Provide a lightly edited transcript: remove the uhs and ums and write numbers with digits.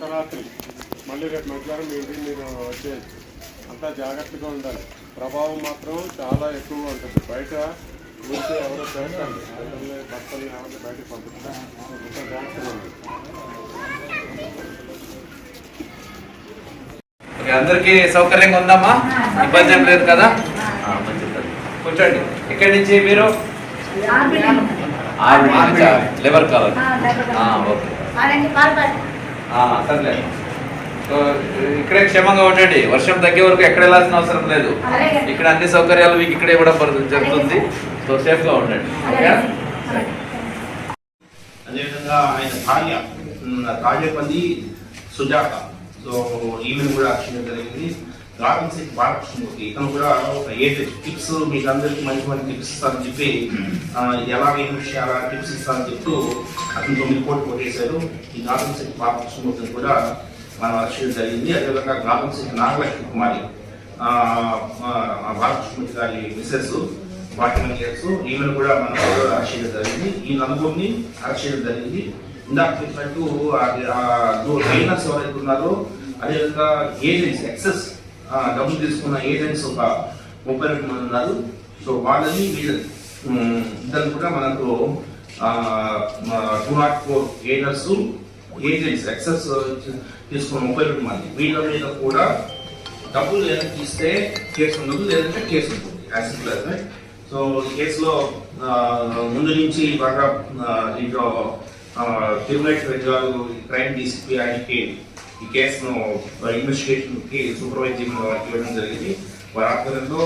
అర్ధరాత్రి మళ్ళీ రేపు మధ్యాహ్నం మీ ఇంటికి మీరు వచ్చేయచ్చు. అంతా జాగ్రత్తగా ఉండాలి. ప్రభావం మాత్రం చాలా ఎక్కువగా ఉంటుంది. బయట ఊరికే ఎవరో చేస్తారు, పిల్లల్ని భర్తల్ని ఎవరిని బయటకు పంపిస్తారు. అంతా జాగ్రత్తగా ఉండాలి. అందరికీ సౌకర్యంగా ఉందమ్మా? ఇబ్బంది ఏం లేదు కదా? కూర్చోండి. ఇక్కడి నుంచి మీరు లేబర్ కావాలి. ఓకే సర్లే. ఇక్కడే క్షేమంగా ఉండండి. వర్షం తగ్గే వరకు ఎక్కడ వెళ్ళాల్సిన అవసరం లేదు. ఇక్కడ అన్ని సౌకర్యాలు మీకు ఇక్కడే ఇవ్వడం జరుగుతుంది. సో సేఫ్గా ఉండండి. అదేవిధంగా ఆయన భార్య తాజేపల్లి సుజాత, సో ఈమెను కూడా అక్షరం జరిగింది. రాగంశెట్టి బాలకృష్ణమూర్తి, ఇతను కూడా ఒక టిప్స్ మీకు అందరికీ మంచి మంచి టిప్స్ ఇస్తారని చెప్పి ఎలా విమర్శించాలా టిప్స్ ఇస్తారని చెప్తూ అతను 9 కోట్లు కొట్టేశారు. ఈ రాగంశెట్టి బాలకృష్ణమూర్తిని కూడా మనం అక్షరం జరిగింది. అదేవిధంగా రాగంశెట్టి నాగలక్ష్మి కుమారి, బాలకృష్ణమూర్తి గారి మిస్సెస్, వాటిమన్ ఇయర్స్, ఈమెను కూడా మనం అక్షరం జరిగింది. ఈ నలుగురిని అక్షరం జరిగింది. ఇందాక చెప్పినట్టు ట్రైనర్స్ ఎవరైతే ఉన్నారో, అదేవిధంగా ఏజెంట్స్ ఎక్సెస్ డబ్బులు తీసుకున్న ఏజెంట్స్ ఒక 32 మంది ఉన్నారు. సో వాళ్ళని ఇద్దరు కూడా మనకు 204 ఏజెంట్స్ ఎక్సెస్ తీసుకున్న 32 మంది. వీళ్ళ మీద కూడా డబ్బులు ఏదైనా తీస్తే కేసు ఉండదు, లేదంటే కేసు ఉంటుంది. As simple as that. So ఈ కేసులో ముందు నుంచి బాగా దీంట్లో తిరుమలేశ్వరి గారు క్రైమ్ డీసీపీ ఆయనకి ఈ కేసును ఇన్వెస్టిగేషన్ కి సూపర్వైజ్ చేయడం జరిగింది. వారి ఆధ్వర్యంలో